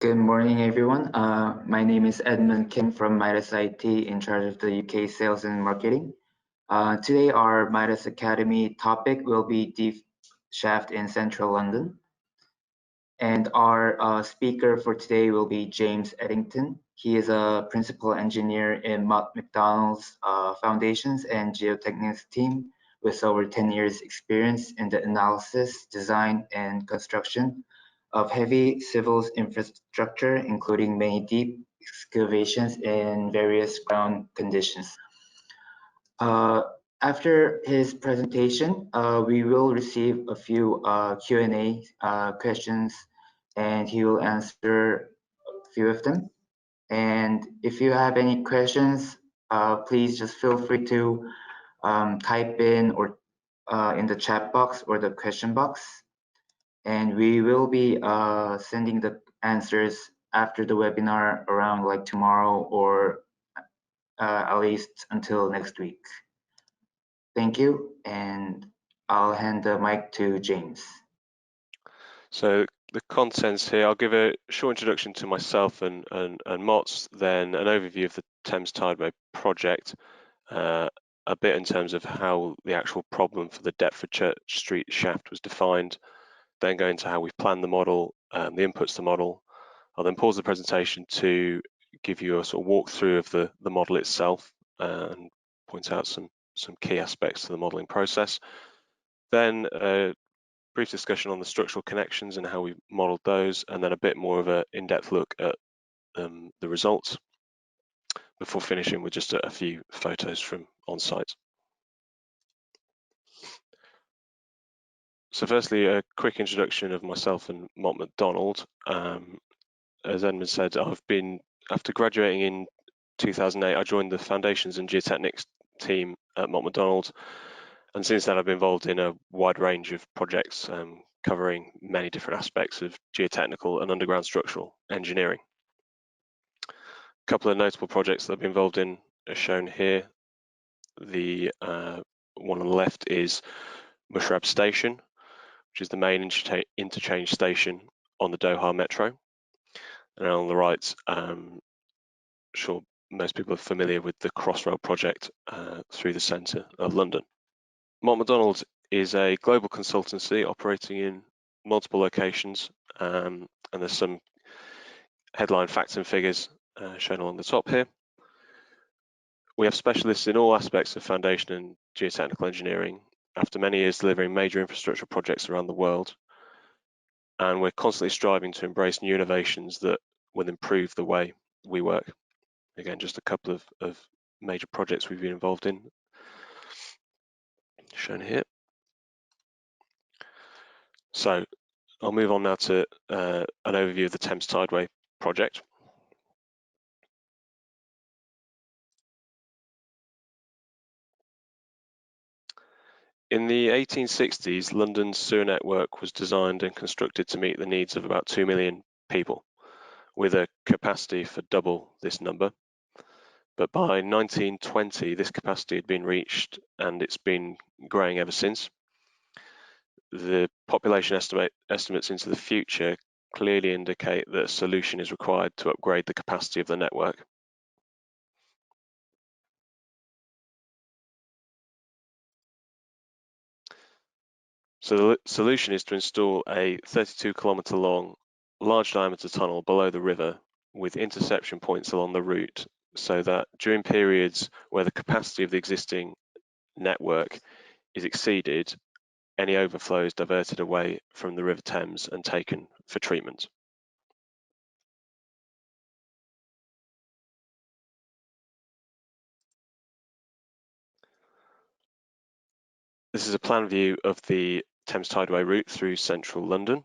Good morning, everyone. My name is Edmund Kim from MIDAS IT, in charge of the UK sales and marketing. Today, our MIDAS Academy topic will be deep shaft in central London. And our speaker for today will be James Eddington. He is a principal engineer in McDonald's Foundations and Geotechnics team with over 10 years experience in the analysis, design, and construction of heavy civils infrastructure, including many deep excavations in various ground conditions. After his presentation, we will receive a few Q&A questions, and he will answer a few of them. And if you have any questions, please just feel free to type in or in the chat box or the question box. And we will be sending the answers after the webinar around like tomorrow or at least until next week. Thank you, and I'll hand the mic to James. So the contents here, I'll give a short introduction to myself and MOTS, then an overview of the Thames Tideway project, a bit in terms of how the actual problem for the Deptford Church Street shaft was defined, then go into how we've planned the model, the inputs to the model. I'll then pause the presentation to give you a sort of walkthrough of the model itself and point out some key aspects to the modeling process. Then a brief discussion on the structural connections and how we modeled those, and then a bit more of an in-depth look at the results before finishing with just a few photos from on-site. So firstly, a quick introduction of myself and Mott MacDonald. As Edmund said, after graduating in 2008, I joined the Foundations and Geotechnics team at Mott MacDonald, and since then I've been involved in a wide range of projects covering many different aspects of geotechnical and underground structural engineering. A couple of notable projects that I've been involved in are shown here. The one on the left is Mushrab Station, which is the main interchange station on the Doha Metro. And on the right, I'm sure most people are familiar with the Crossrail project through the centre of London. Mott MacDonald is a global consultancy operating in multiple locations, and there's some headline facts and figures shown along the top here. We have specialists in all aspects of foundation and geotechnical engineering after many years delivering major infrastructure projects around the world, and we're constantly striving to embrace new innovations that will improve the way we work. Again, just a couple of major projects we've been involved in, shown here. So I'll move on now to an overview of the Thames Tideway project. In the 1860s, London's sewer network was designed and constructed to meet the needs of about 2 million people, with a capacity for double this number. But by 1920, this capacity had been reached, and it's been growing ever since. The population estimates into the future clearly indicate that a solution is required to upgrade the capacity of the network. So the solution is to install a 32-kilometre long, large diameter tunnel below the river with interception points along the route, so that during periods where the capacity of the existing network is exceeded, any overflow is diverted away from the River Thames and taken for treatment. This is a plan view of the Thames Tideway route through central London,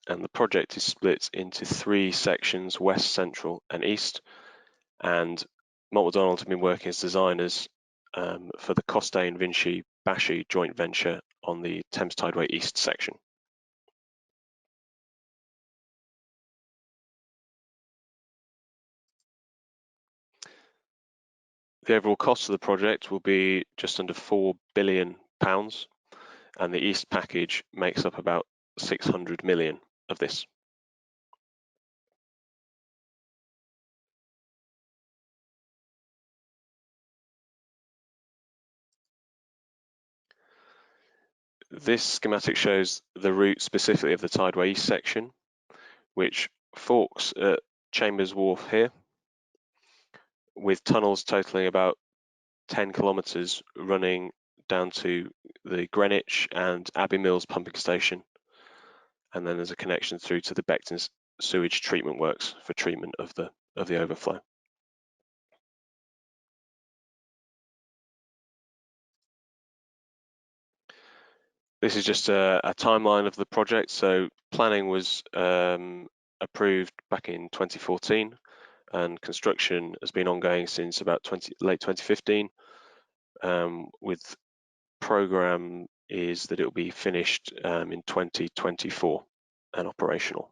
and the project is split into 3 sections, west, central and east, and Mott MacDonald have been working as designers for the Costain Vinci Bashi joint venture on the Thames Tideway East section. The overall cost of the project will be just under £4 billion, and the East package makes up about 600 million of this. This schematic shows the route specifically of the Tideway East section, which forks at Chambers Wharf here, with tunnels totaling about 10 kilometres running down to the Greenwich and Abbey Mills pumping station, and then there's a connection through to the Beckton sewage treatment works for treatment of the overflow. This is just a timeline of the project. So planning was approved back in 2014, and construction has been ongoing since about late 2015. With program is that it will be finished in 2024 and operational.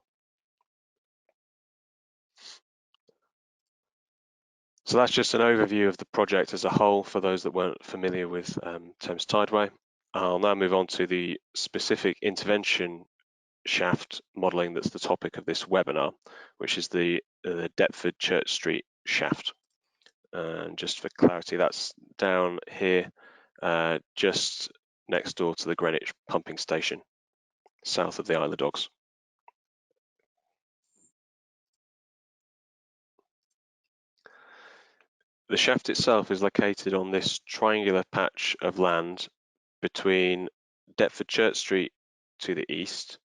So that's just an overview of the project as a whole for those that weren't familiar with Thames Tideway. I'll now move on to the specific intervention shaft modelling that's the topic of this webinar, which is the Deptford Church Street shaft. And just for clarity, that's down here, just next door to the Greenwich pumping station, south of the Isle of Dogs. The shaft itself is located on this triangular patch of land between Deptford Church Street to the east,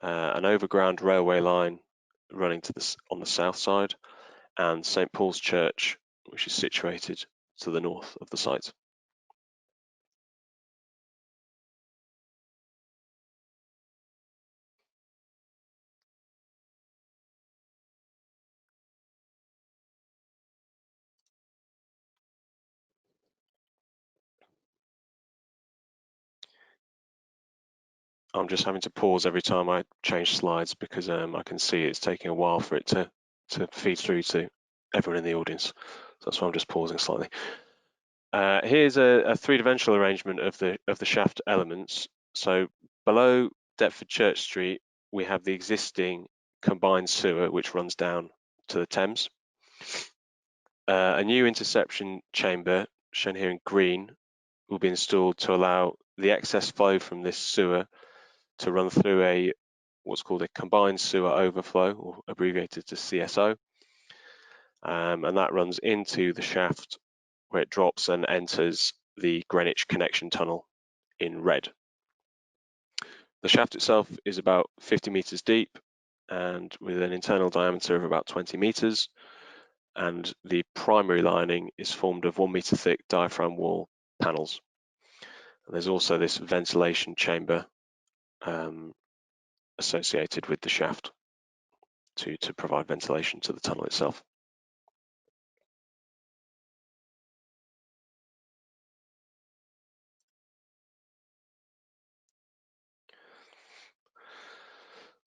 an overground railway line running on the south side, and St Paul's Church, which is situated to the north of the site. I'm just having to pause every time I change slides because I can see it's taking a while for it to feed through to everyone in the audience. So that's why I'm just pausing slightly. Here's a three-dimensional arrangement of the shaft elements. So below Deptford Church Street, we have the existing combined sewer which runs down to the Thames. A new interception chamber, shown here in green, will be installed to allow the excess flow from this sewer to run through what's called a combined sewer overflow, or abbreviated to CSO, and that runs into the shaft where it drops and enters the Greenwich connection tunnel in red. The shaft itself is about 50 meters deep and with an internal diameter of about 20 meters, and the primary lining is formed of 1 meter thick diaphragm wall panels. And there's also this ventilation chamber associated with the shaft to provide ventilation to the tunnel itself.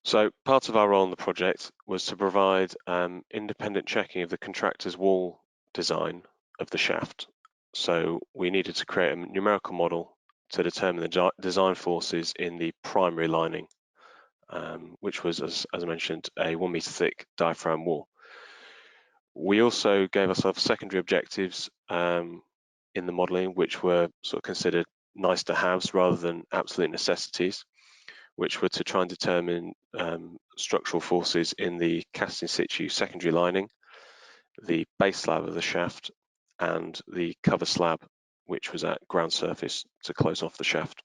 So part of our role in the project was to provide independent checking of the contractor's wall design of the shaft. So we needed to create a numerical model to determine the design forces in the primary lining, which was, as I mentioned, a 1 meter thick diaphragm wall. We also gave ourselves secondary objectives in the modelling, which were sort of considered nice to haves rather than absolute necessities, which were to try and determine structural forces in the cast in situ secondary lining, the base slab of the shaft, and the cover slab, which was at ground surface to close off the shaft.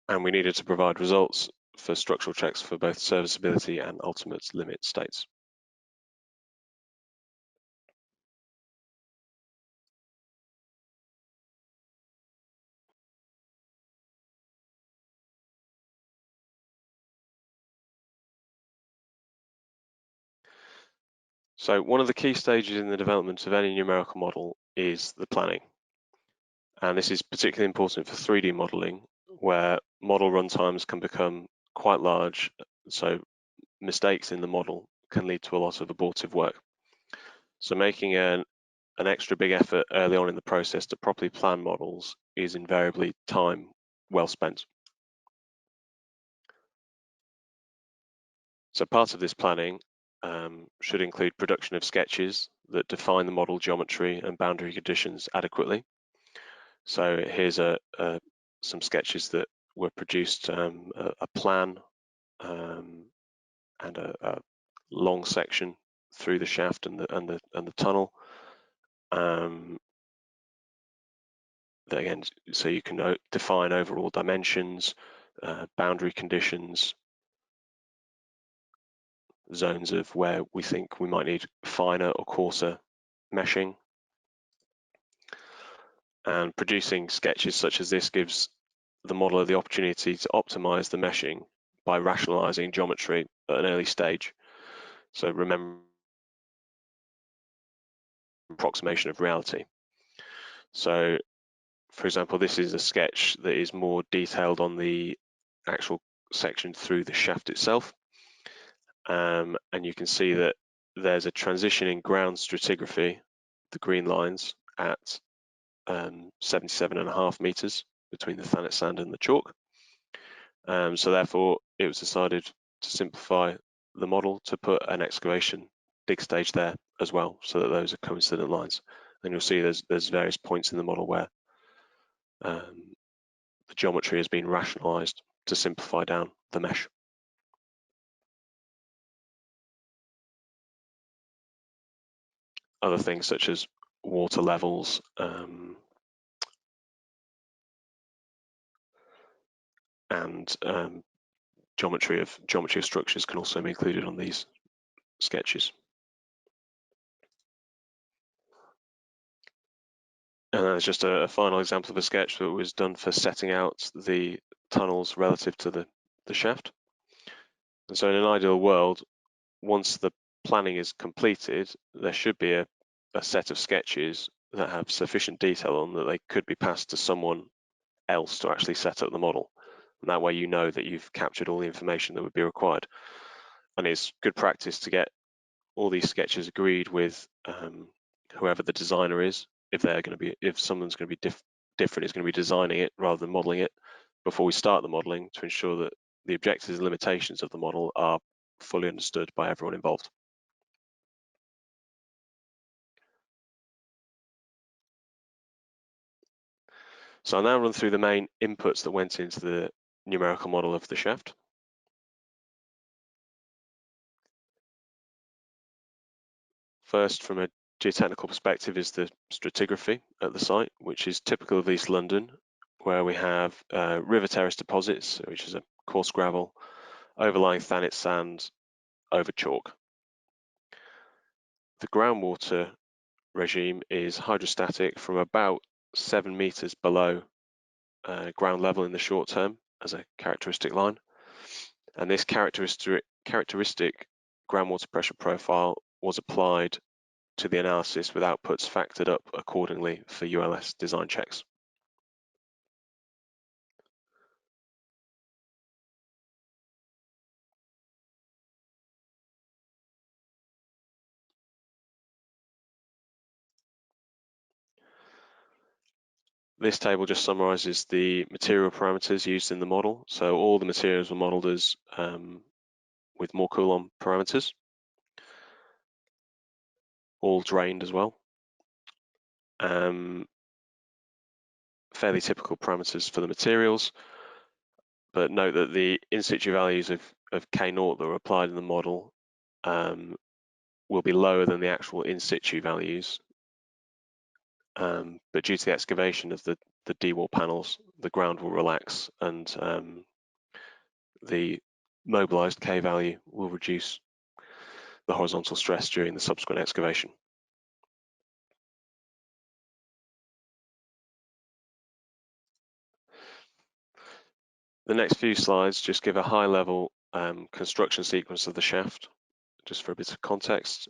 And we needed to provide results for structural checks for both serviceability and ultimate limit states. So one of the key stages in the development of any numerical model is the planning. And this is particularly important for 3D modeling, where model runtimes can become quite large, so mistakes in the model can lead to a lot of abortive work. So making an extra big effort early on in the process to properly plan models is invariably time well spent. So part of this planning should include production of sketches that define the model geometry and boundary conditions adequately. So here's a some sketches that were produced, a plan and a long section through the shaft and the tunnel. Again, so you can define overall dimensions, boundary conditions, zones of where we think we might need finer or coarser meshing. And producing sketches such as this gives the modeler the opportunity to optimize the meshing by rationalizing geometry at an early stage. So remember, approximation of reality. So, for example, this is a sketch that is more detailed on the actual section through the shaft itself. And you can see that there's a transition in ground stratigraphy, the green lines, at 77.5 meters between the Thanet sand and the chalk. So therefore, it was decided to simplify the model to put an excavation dig stage there as well, so that those are coincident lines. And you'll see there's various points in the model where the geometry has been rationalized to simplify down the mesh. Other things such as water levels, and geometry of structures can also be included on these sketches. And that's just a final example of a sketch that was done for setting out the tunnels relative to the shaft. And so in an ideal world, once the planning is completed, there should be a set of sketches that have sufficient detail on that they could be passed to someone else to actually set up the model. And that way you know that you've captured all the information that would be required. And it's good practice to get all these sketches agreed with whoever the designer is, if someone's going to be different is going to be designing it rather than modeling it, before we start the modeling, to ensure that the objectives and limitations of the model are fully understood by everyone involved. So I'll now run through the main inputs that went into the numerical model of the shaft. First, from a geotechnical perspective, is the stratigraphy at the site, which is typical of East London, where we have river terrace deposits, which is a coarse gravel, overlying Thanet sand over chalk. The groundwater regime is hydrostatic from about 7 meters below ground level in the short term as a characteristic line. And this characteristic groundwater pressure profile was applied to the analysis with outputs factored up accordingly for ULS design checks. This table just summarizes the material parameters used in the model. So all the materials were modeled as with more Coulomb parameters, all drained as well. Fairly typical parameters for the materials, but note that the in situ values of K0 that were applied in the model will be lower than the actual in situ values. But due to the excavation of the D-wall panels, the ground will relax and the mobilized K value will reduce the horizontal stress during the subsequent excavation. The next few slides just give a high-level construction sequence of the shaft, just for a bit of context.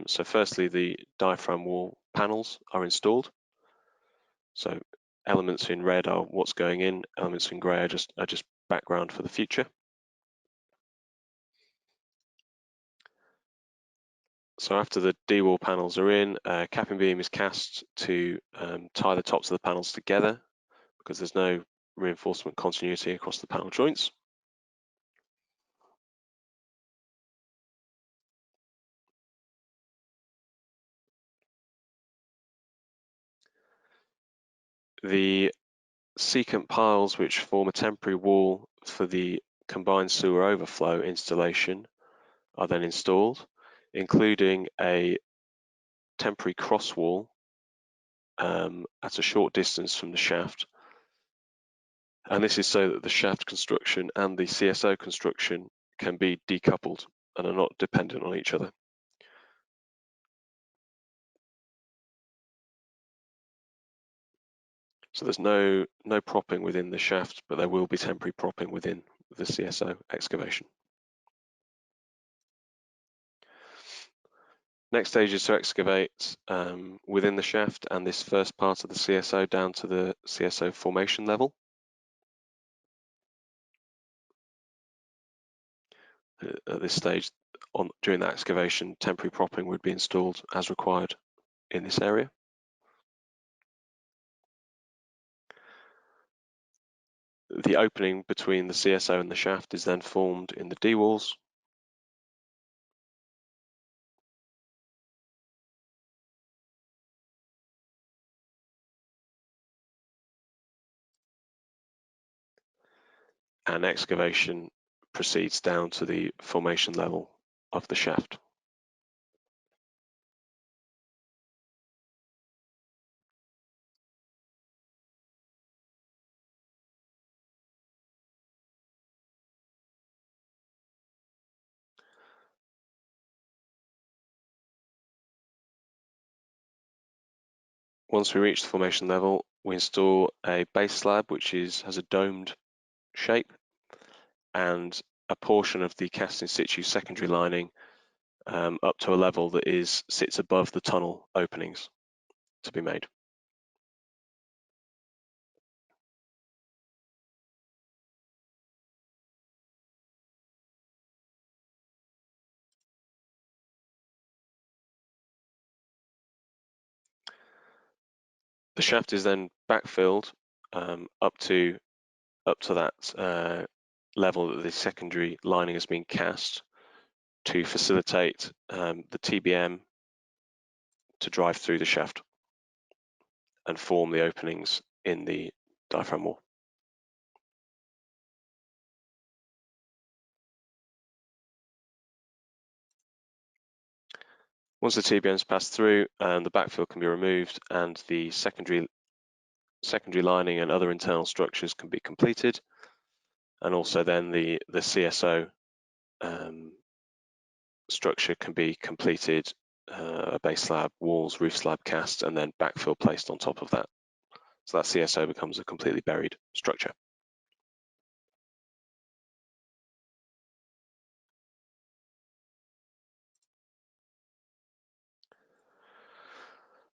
So firstly, the diaphragm wall panels are installed. So elements in red are what's going in, elements in grey are just background for the future. So after the D-wall panels are in, a capping beam is cast to tie the tops of the panels together, because there's no reinforcement continuity across the panel joints. The secant piles which form a temporary wall for the combined sewer overflow installation are then installed, including a temporary cross wall at a short distance from the shaft. And this is so that the shaft construction and the CSO construction can be decoupled and are not dependent on each other. So there's no propping within the shaft, but there will be temporary propping within the CSO excavation. Next stage is to excavate within the shaft and this first part of the CSO down to the CSO formation level. At this stage, during that excavation, temporary propping would be installed as required in this area. The opening between the CSO and the shaft is then formed in the D-walls. And excavation proceeds down to the formation level of the shaft. Once we reach the formation level, we install a base slab which has a domed shape, and a portion of the cast in situ secondary lining up to a level that sits above the tunnel openings to be made. The shaft is then backfilled up to that level that the secondary lining has been cast to facilitate the TBM to drive through the shaft and form the openings in the diaphragm wall. Once the TBM's passed through, the backfill can be removed and the secondary lining and other internal structures can be completed, and also then the CSO structure can be completed, a base slab, walls, roof slab cast, and then backfill placed on top of that. So that CSO becomes a completely buried structure.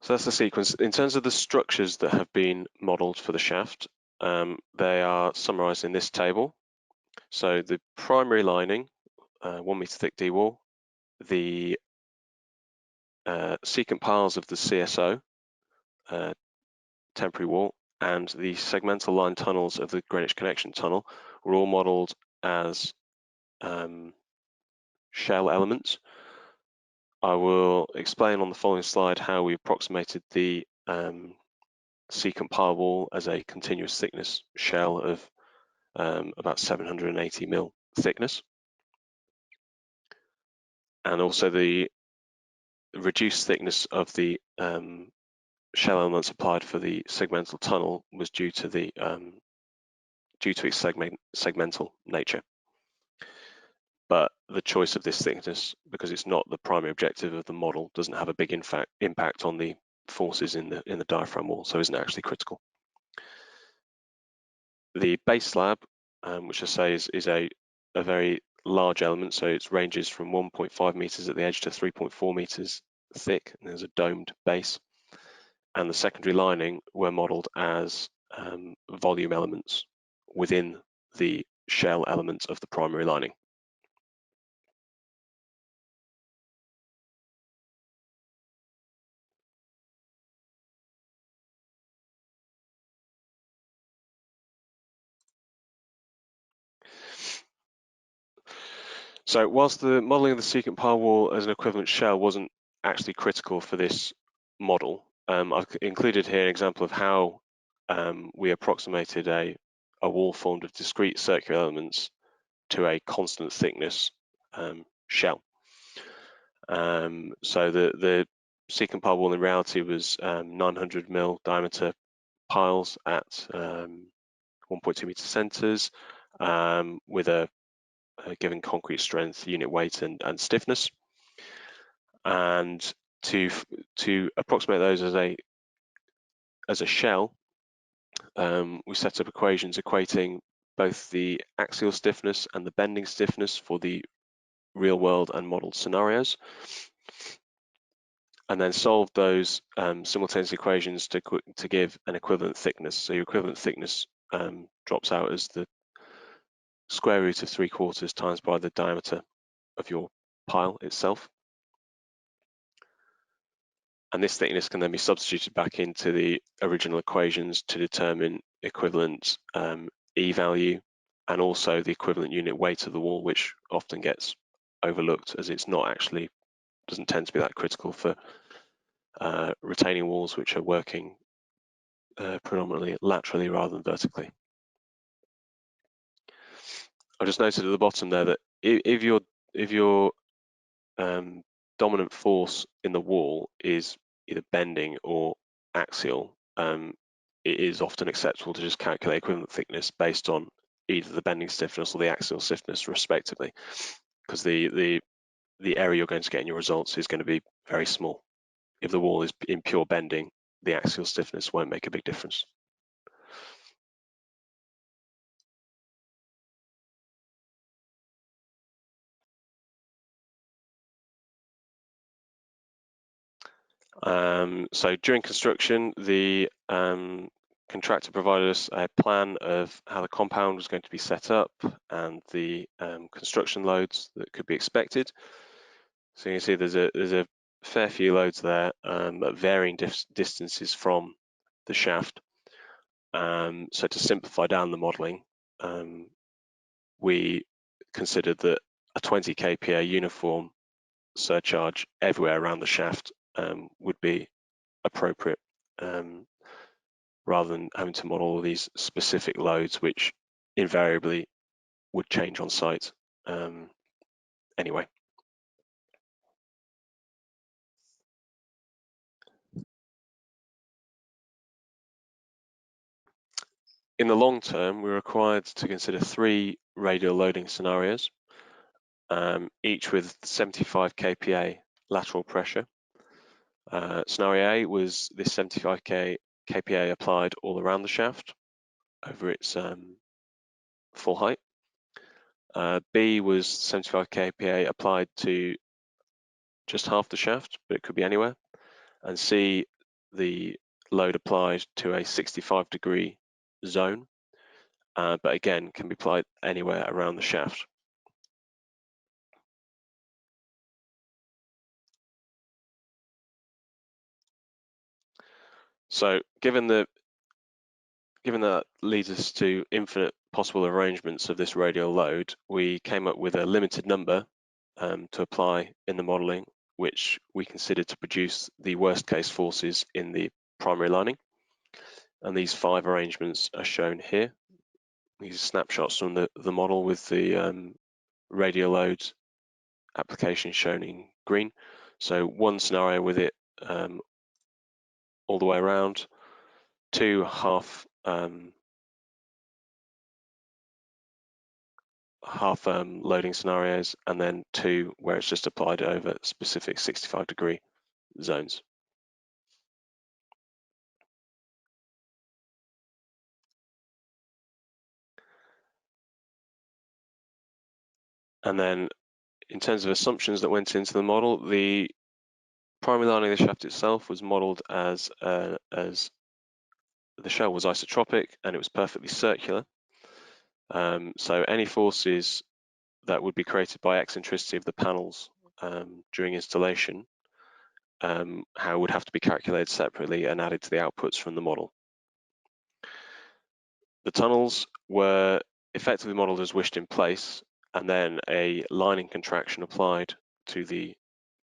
So that's the sequence. In terms of the structures that have been modelled for the shaft, they are summarised in this table. So the primary lining, 1 metre thick D-wall, the secant piles of the CSO, temporary wall, and the segmental line tunnels of the Greenwich Connection Tunnel were all modelled as shell elements. I will explain on the following slide how we approximated the secant pile wall as a continuous thickness shell of about 780 mil thickness, and also the reduced thickness of the shell elements applied for the segmental tunnel was due to its segmental nature. But the choice of this thickness, because it's not the primary objective of the model, doesn't have a big impact on the forces in the diaphragm wall, so isn't actually critical. The base slab, which I say is a very large element, so it ranges from 1.5 meters at the edge to 3.4 meters thick, and there's a domed base. And the secondary lining were modelled as volume elements within the shell elements of the primary lining. So whilst the modelling of the secant pile wall as an equivalent shell wasn't actually critical for this model, I've included here an example of how we approximated a wall formed of discrete circular elements to a constant thickness shell. So the C-compile wall in reality was 900 mil diameter piles at 1.2 meter centers with a given concrete strength, unit weight, and stiffness. And to approximate those as a shell, we set up equations equating both the axial stiffness and the bending stiffness for the real world and modeled scenarios, and then solved those simultaneous equations to give an equivalent thickness. So your equivalent thickness drops out as the square root of 3/4 times by the diameter of your pile itself. And this thickness can then be substituted back into the original equations to determine equivalent E value and also the equivalent unit weight of the wall, which often gets overlooked as it's not actually, doesn't tend to be that critical for retaining walls which are working predominantly laterally rather than vertically. I just noted at the bottom there that if your dominant force in the wall is either bending or axial, it is often acceptable to just calculate equivalent thickness based on either the bending stiffness or the axial stiffness respectively, because the error you're going to get in your results is going to be very small. If the wall is in pure bending, the axial stiffness won't make a big difference. So during construction, the contractor provided us a plan of how the compound was going to be set up and the construction loads that could be expected. So you can see there's a fair few loads there at varying distances from the shaft. So to simplify down the modelling, we considered that a 20 kPa uniform surcharge everywhere around the shaft would be appropriate, rather than having to model all these specific loads which invariably would change on site anyway. In the long term, we're required to consider 3 radial loading scenarios, each with 75 kPa lateral pressure. Scenario A was this 75 kPa applied all around the shaft over its full height. B was 75 kPa applied to just half the shaft, but it could be anywhere. And C, the load applied to a 65-degree zone, but again can be applied anywhere around the shaft. So given that leads us to infinite possible arrangements of this radial load, we came up with a limited number to apply in the modelling, which we considered to produce the worst case forces in the primary lining. And these 5 arrangements are shown here. These are snapshots from the model with the radial load application shown in green. So one scenario with it all the way around, 2 half loading scenarios, and then 2 where it's just applied over specific 65-degree zones. And then in terms of assumptions that went into the model, the primary lining of the shaft itself was modeled as the shell was isotropic and it was perfectly circular. So any forces that would be created by eccentricity of the panels during installation would have to be calculated separately and added to the outputs from the model. The tunnels were effectively modeled as wished in place, and then a lining contraction applied to the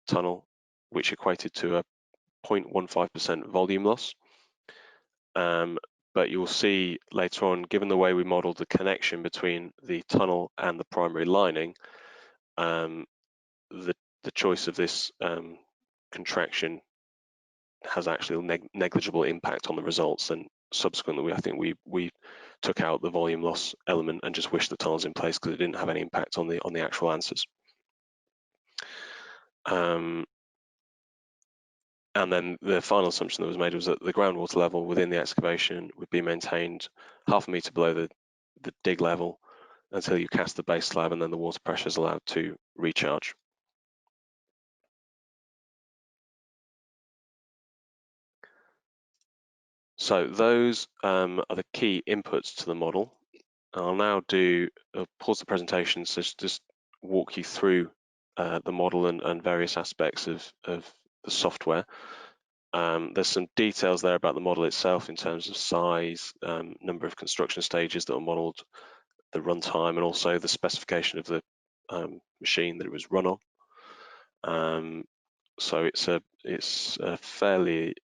tunnel, which equated to a 0.15% volume loss. but you'll see later on, given the way we modeled the connection between the tunnel and the primary lining, the choice of this contraction has actually negligible impact on the results, and subsequently I think we took out the volume loss element and just wished the tunnels in place because it didn't have any impact on the actual answers. And then the final assumption that was made was that the groundwater level within the excavation would be maintained 0.5 metre below the dig level until you cast the base slab, and then the water pressure is allowed to recharge. So those are the key inputs to the model. I'll now pause the presentation so just walk you through the model and various aspects of the software. There's some details there about the model itself in terms of size, number of construction stages that were modelled, the runtime, and also the specification of the machine that it was run on. So it's a fairly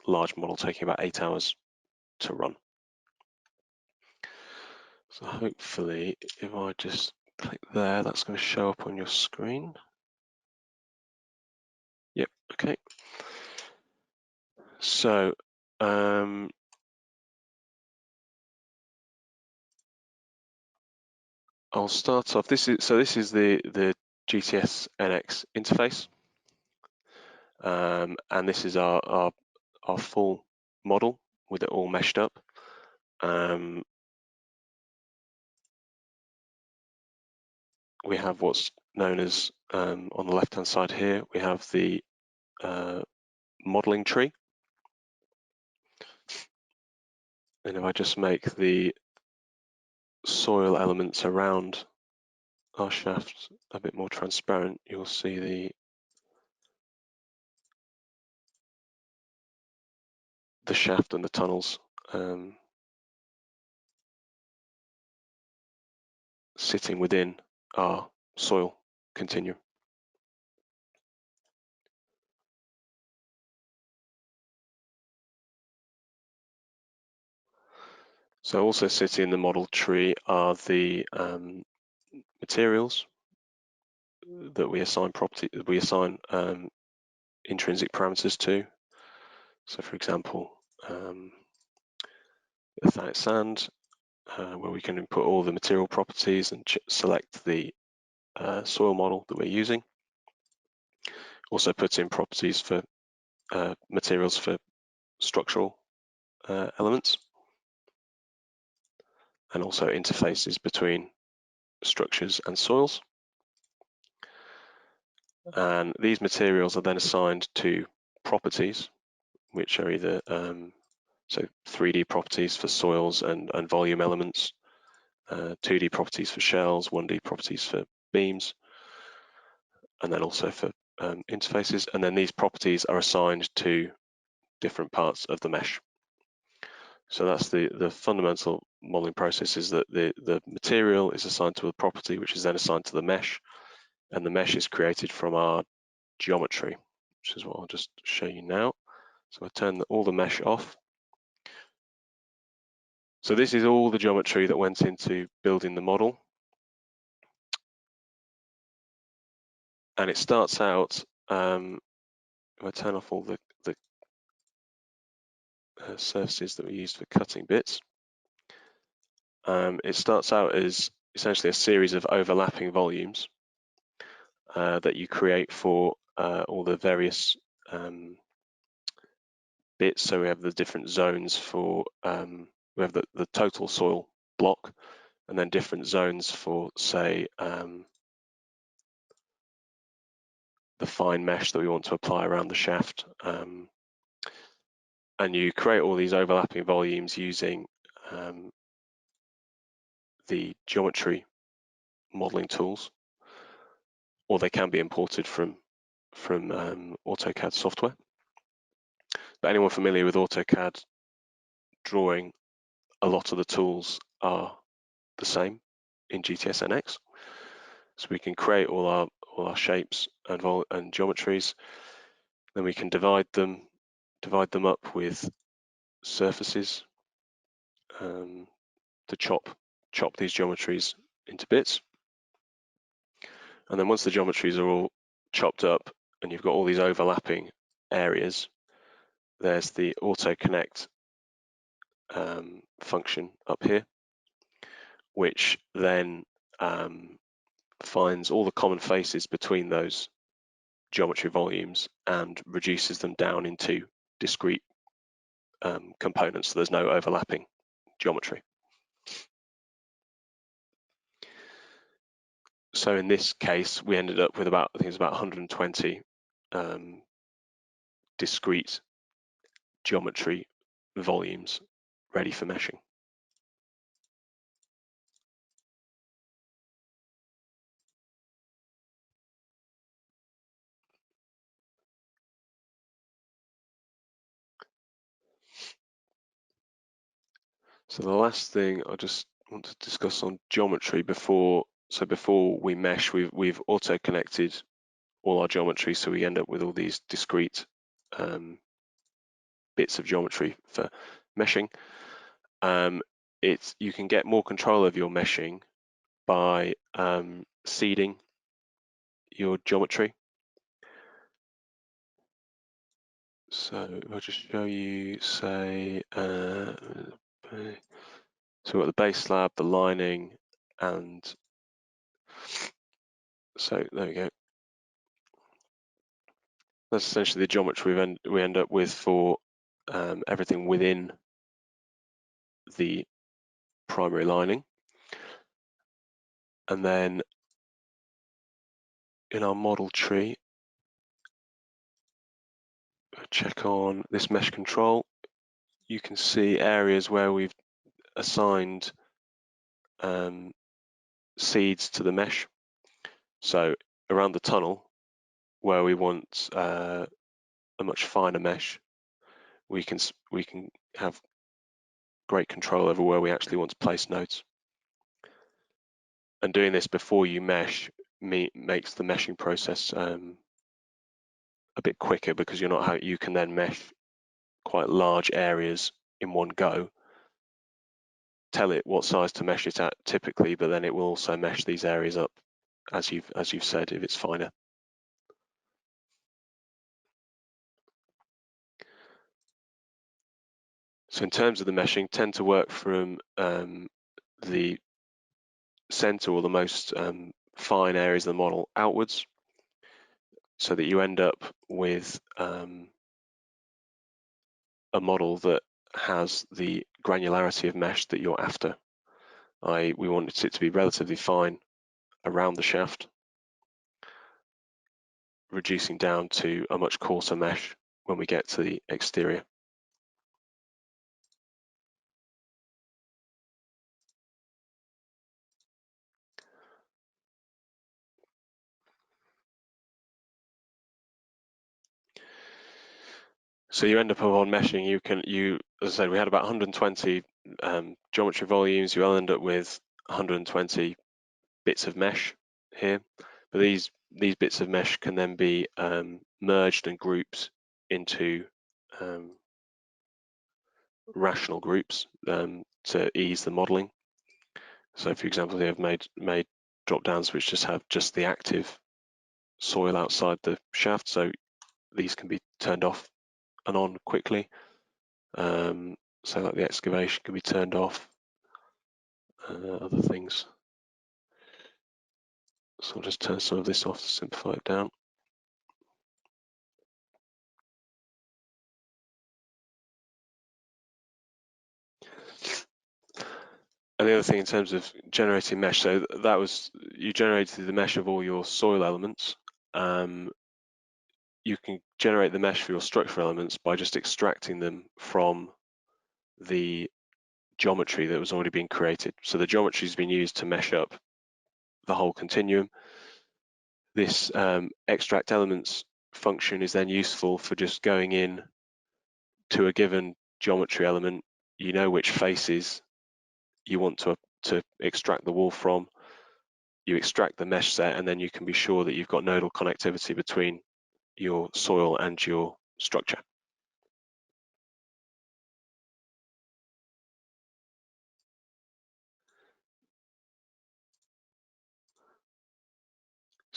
large model, taking about 8 hours to run. So hopefully, if I just click there, that's going to show up on your screen. Yep, okay. So I'll start off. This is the GTS NX interface, and this is our full model with it all meshed up. We have what's known as, on the left-hand side here, we have the modeling tree. And if I just make the soil elements around our shaft a bit more transparent, you'll see the shaft and the tunnels sitting within our soil continuum. So also sitting in the model tree are the materials that we assign intrinsic parameters to. So for example, the Thames sand, where we can input all the material properties and select the soil model that we're using. Also puts in properties for materials for structural elements, and also interfaces between structures and soils. And these materials are then assigned to properties, which are either so 3D properties for soils and volume elements, 2D properties for shells, 1D properties for beams, and then also for interfaces. And then these properties are assigned to different parts of the mesh. So that's the fundamental modeling process, is that the material is assigned to a property, which is then assigned to the mesh, and the mesh is created from our geometry, which is what I'll just show you now. So I turn all the mesh off. So this is all the geometry that went into building the model. And it starts out, if I turn off all the surfaces that we used for cutting bits, it starts out as essentially a series of overlapping volumes that you create for all the various bits. So we have the different zones for, we have the total soil block, and then different zones for, say, the fine mesh that we want to apply around the shaft. And you create all these overlapping volumes using the geometry modeling tools, or they can be imported from AutoCAD software. But anyone familiar with AutoCAD drawing, a lot of the tools are the same in GTS NX. So we can create all our shapes and geometries. Then we can divide them up with surfaces to chop these geometries into bits. And then once the geometries are all chopped up and you've got all these overlapping areas, there's the auto connect function up here, which then finds all the common faces between those geometry volumes and reduces them down into discrete components, so there's no overlapping geometry. So in this case, we ended up with about, I think it's about 120 discrete geometry volumes ready for meshing. So the last thing I just want to discuss on geometry before we mesh, we've auto connected all our geometry, so we end up with all these discrete bits of geometry for meshing. You can get more control of your meshing by seeding your geometry. So I'll just show you, say, so we've got the base slab, the lining, and so there we go. That's essentially the geometry we end up with for everything within the primary lining. And then in our model tree, check on this mesh control. You can see areas where we've assigned seeds to the mesh. So around the tunnel, where we want a much finer mesh, we can have great control over where we actually want to place nodes. And doing this before you mesh makes the meshing process a bit quicker, because you can then mesh quite large areas in one go. Tell it what size to mesh it at typically, but then it will also mesh these areas up as you've said if it's finer. So in terms of the meshing, tend to work from the center or the most fine areas of the model outwards, so that you end up with a model that has the granularity of mesh that you're after. We want it to be relatively fine around the shaft, reducing down to a much coarser mesh when we get to the exterior. So you end up on meshing, as I said, we had about 120 geometry volumes. You'll end up with 120 bits of mesh here, but these bits of mesh can then be merged and grouped into rational groups to ease the modeling. So for example, I've made drop downs which just have just the active soil outside the shaft, so these can be turned off and on quickly. So like the excavation can be turned off, other things. So I'll just turn some of this off to simplify it down. And the other thing in terms of generating mesh, so that was, you generated the mesh of all your soil elements. You can generate the mesh for your structural elements by just extracting them from the geometry that was already being created. So the geometry has been used to mesh up the whole continuum. This extract elements function is then useful for just going in to a given geometry element. You know which faces you want to extract the wall from. You extract the mesh set, and then you can be sure that you've got nodal connectivity between your soil and your structure.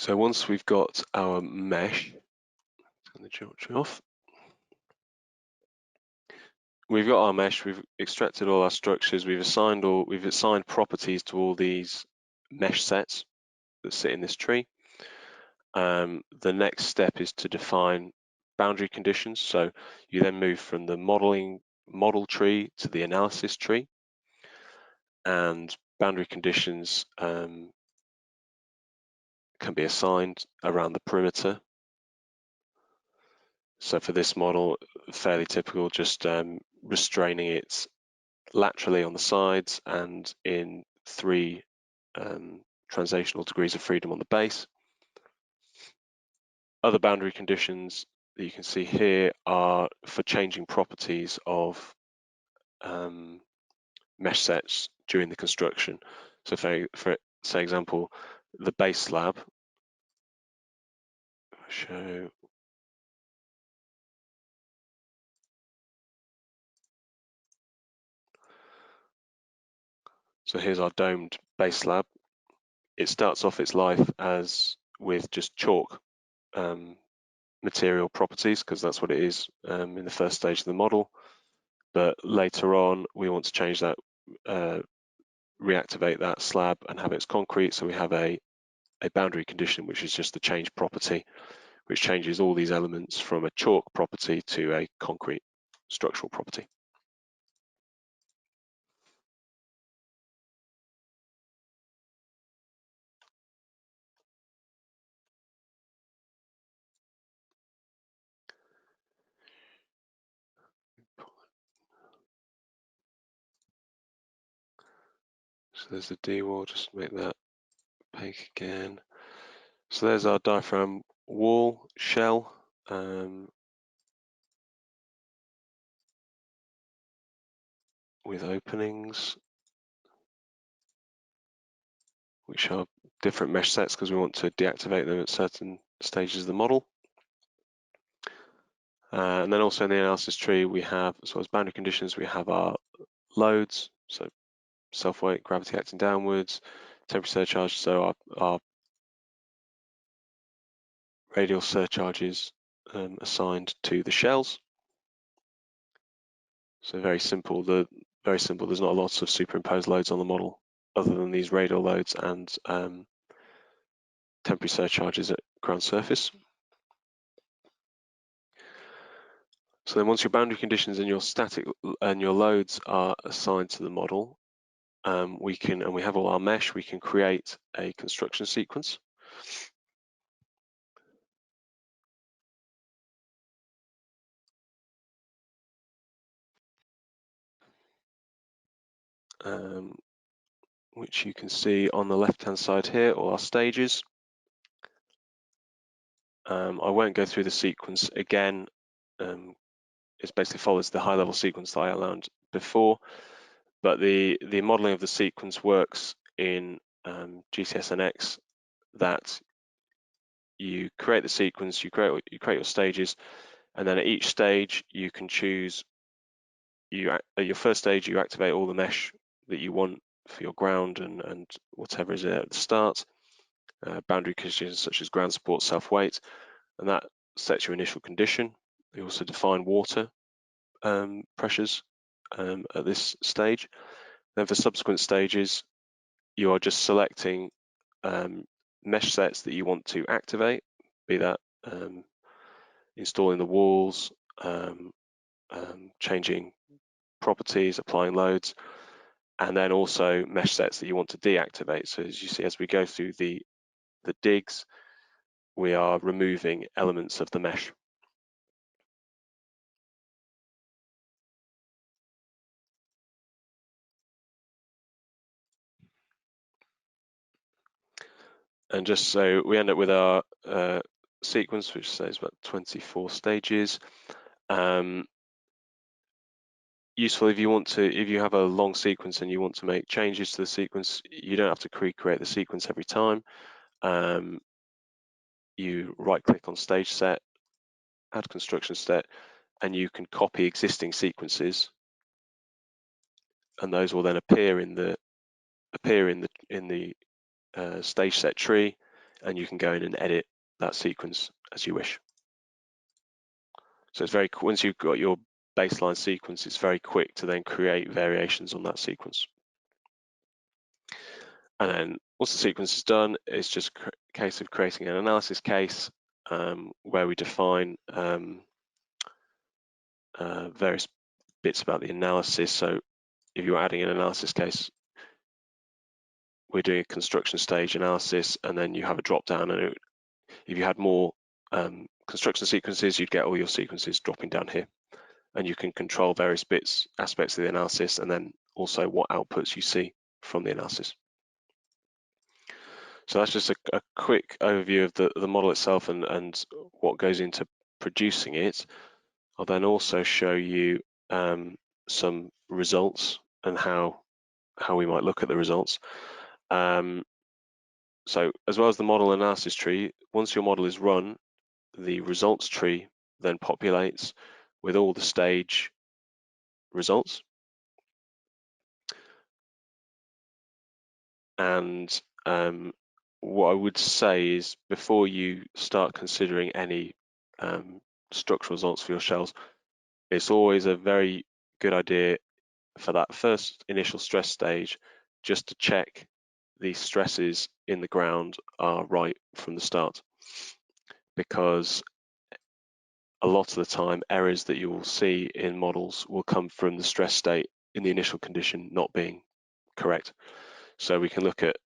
So once we've got our mesh, turn the geometry off. We've got our mesh, we've extracted all our structures, we've assigned properties to all these mesh sets that sit in this tree. The next step is to define boundary conditions. So you then move from the model tree to the analysis tree, and boundary conditions can be assigned around the perimeter. So for this model, fairly typical, just restraining it laterally on the sides and in 3 translational degrees of freedom on the base. Other boundary conditions that you can see here are for changing properties of mesh sets during the construction. So for say example, the base slab, show so here's our domed base slab. It starts off its life as with just chalk material properties, because that's what it is in the first stage of the model. But later on, we want to change that, reactivate that slab and have its concrete. So we have a boundary condition, which is just the change property, which changes all these elements from a chalk property to a concrete structural property. So there's the D wall, just make that opaque again. So there's our diaphragm wall shell. With openings, which are different mesh sets because we want to deactivate them at certain stages of the model. And then also in the analysis tree, we have, as well as boundary conditions, we have our loads, so self-weight, gravity acting downwards, temperature surcharge, so our radial surcharges assigned to the shells. So very simple. There's not a lot of superimposed loads on the model other than these radial loads and temporary surcharges at ground surface. So then once your boundary conditions and your static and your loads are assigned to the model, we have all our mesh, we can create a construction sequence. Which you can see on the left-hand side here, all our stages. I won't go through the sequence again. It basically follows the high-level sequence that I outlined before, but the modeling of the sequence works in GTS NX that you create the sequence, you create your stages, and then at each stage you can choose. At your first stage, you activate all the mesh that you want for your ground and whatever is there at the start. Boundary conditions such as ground support, self-weight, and that sets your initial condition. You also define water pressures at this stage. Then for subsequent stages, you are just selecting mesh sets that you want to activate, be that installing the walls, changing properties, applying loads, and then also mesh sets that you want to deactivate. So as you see, as we go through the digs, we are removing elements of the mesh. And just so we end up with our sequence, which says about 24 stages. Useful if you have a long sequence and you want to make changes to the sequence, you don't have to recreate the sequence every time. You right-click on stage set, add construction set, and you can copy existing sequences, and those will then appear in the stage set tree, and you can go in and edit that sequence as you wish. So it's very, once you've got your baseline sequence, it's very quick to then create variations on that sequence. And then once the sequence is done, it's just a case of creating an analysis case where we define various bits about the analysis. So if you're adding an analysis case, we're doing a construction stage analysis, and then you have a drop down, and if you had more construction sequences, you'd get all your sequences dropping down here, and you can control various aspects of the analysis, and then also what outputs you see from the analysis. So that's just a quick overview of the model itself and what goes into producing it. I'll then also show you some results and how we might look at the results. So as well as the model analysis tree, once your model is run, the results tree then populates with all the stage results. And what I would say is, before you start considering any structural results for your shells, it's always a very good idea for that first initial stress stage just to check the stresses in the ground are right from the start, because a lot of the time errors that you will see in models will come from the stress state in the initial condition not being correct. So we can look at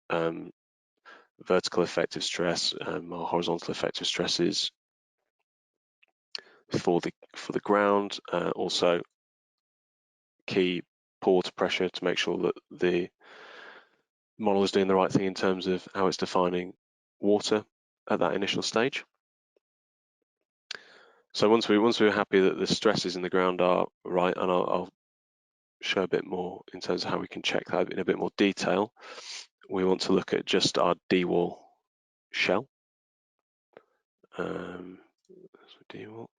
vertical effective stress or horizontal effective stresses for the ground, also key pore to pressure to make sure that the model is doing the right thing in terms of how it's defining water at that initial stage. So once we're happy that the stresses in the ground are right, and I'll show a bit more in terms of how we can check that in a bit more detail, we want to look at just our D-wall shell. D-wall.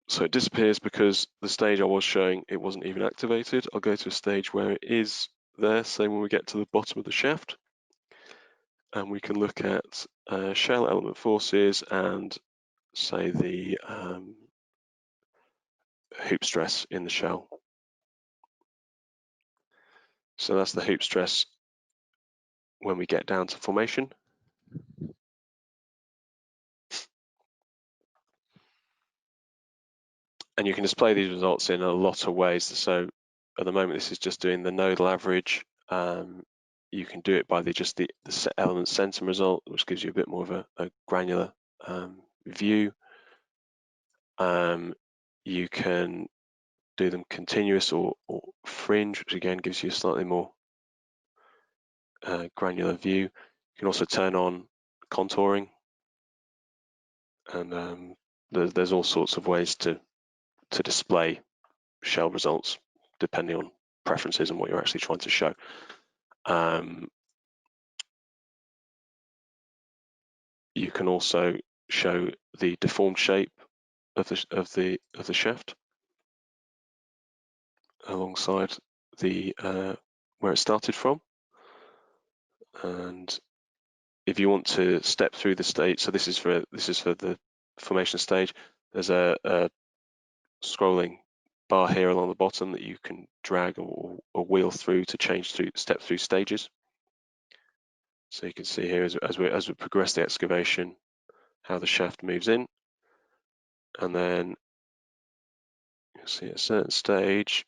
So it disappears because the stage I was showing, it wasn't even activated. I'll go to a stage where it is there, say when we get to the bottom of the shaft, and we can look at shell element forces and say the hoop stress in the shell. So that's the hoop stress when we get down to formation. And you can display these results in a lot of ways. So at the moment, this is just doing the nodal average. You can do it by just the element centum result, which gives you a bit more of a granular view. You can do them continuous or fringe, which again gives you a slightly more granular view. You can also turn on contouring, and there's all sorts of ways to display shell results depending on preferences and what you're actually trying to show. You can also show the deformed shape of the shaft alongside the where it started from. And if you want to step through the stage, so this is for the formation stage. There's a scrolling bar here along the bottom that you can drag or wheel through to step through stages. So you can see here as we progress the excavation, how the shaft moves in, and then you'll see at a certain stage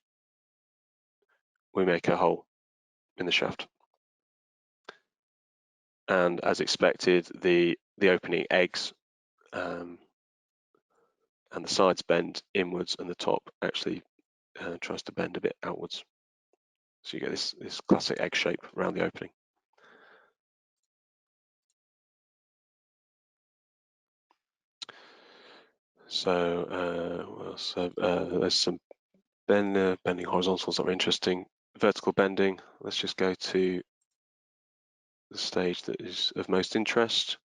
we make a hole in the shaft. And as expected, the opening eggs and the sides bend inwards, and the top actually tries to bend a bit outwards. So you get this classic egg shape around the opening. So there's some bending horizontals that are interesting. Vertical bending, let's just go to the stage that is of most interest,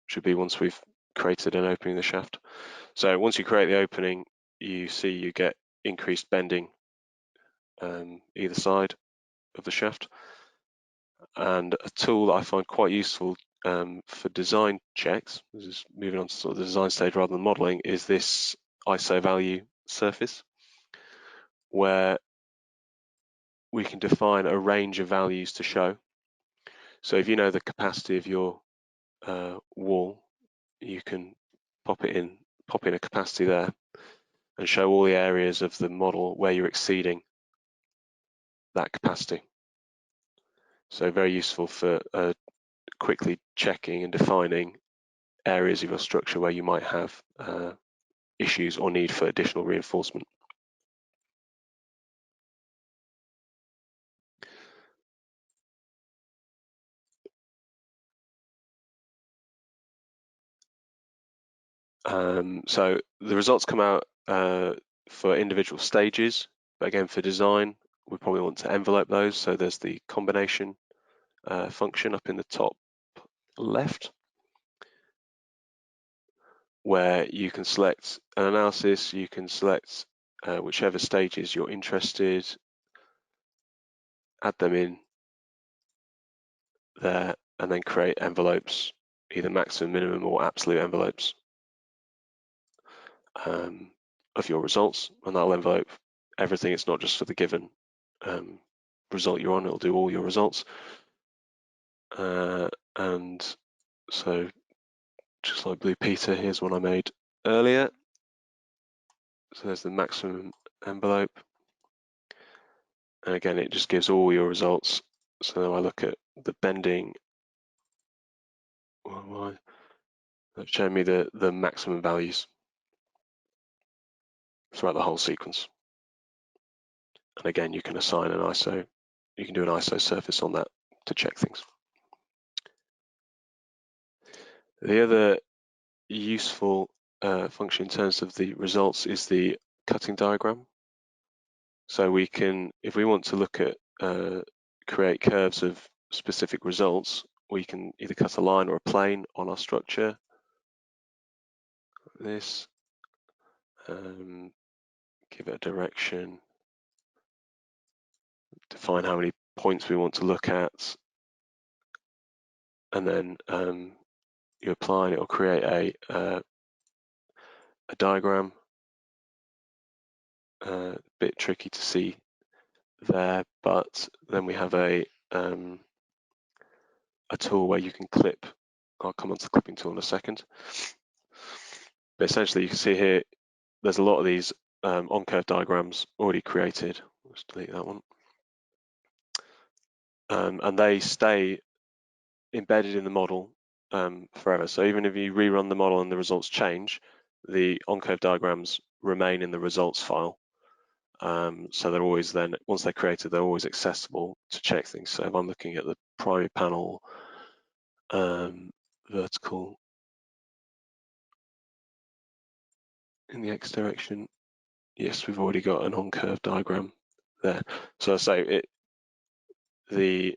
which would be once we've created an opening in the shaft. So once you create the opening, you see you get increased bending either side. of the shaft. And a tool that I find quite useful for design checks, this is moving on to sort of the design stage rather than modelling, is this ISO value surface, where we can define a range of values to show. So if you know the capacity of your wall, you can pop in a capacity there and show all the areas of the model where you're exceeding that capacity. So very useful for quickly checking and defining areas of your structure where you might have issues or need for additional reinforcement. So the results come out for individual stages, but again for design, we probably want to envelope those. So there's the combination function up in the top left, where you can select an analysis, you can select whichever stages you're interested, add them in there, and then create envelopes, either maximum, minimum, or absolute envelopes of your results, and that'll envelope everything. It's not just for the given result you're on, it'll do all your results. And so just like Blue Peter, here's one I made earlier. So there's the maximum envelope. And again, it just gives all your results. So now I look at the bending, that's showing me the maximum values throughout the whole sequence. And again, you can assign an ISO, you can do an ISO surface on that to check things. The other useful function in terms of the results is the cutting diagram. So we can, if we want to look at create curves of specific results, we can either cut a line or a plane on our structure. This, give it a direction, define how many points we want to look at, and then you apply and it will create a diagram. A bit tricky to see there, but then we have a tool where you can clip. I'll come on to the clipping tool in a second. But essentially, you can see here, there's a lot of these on-curve diagrams already created. Let's delete that one. And they stay embedded in the model forever. So even if you rerun the model and the results change, the on-curve diagrams remain in the results file. So they're always then, once they're created, they're always accessible to check things. So if I'm looking at the primary panel, vertical in the X direction, yes, we've already got an on-curve diagram there. So I say the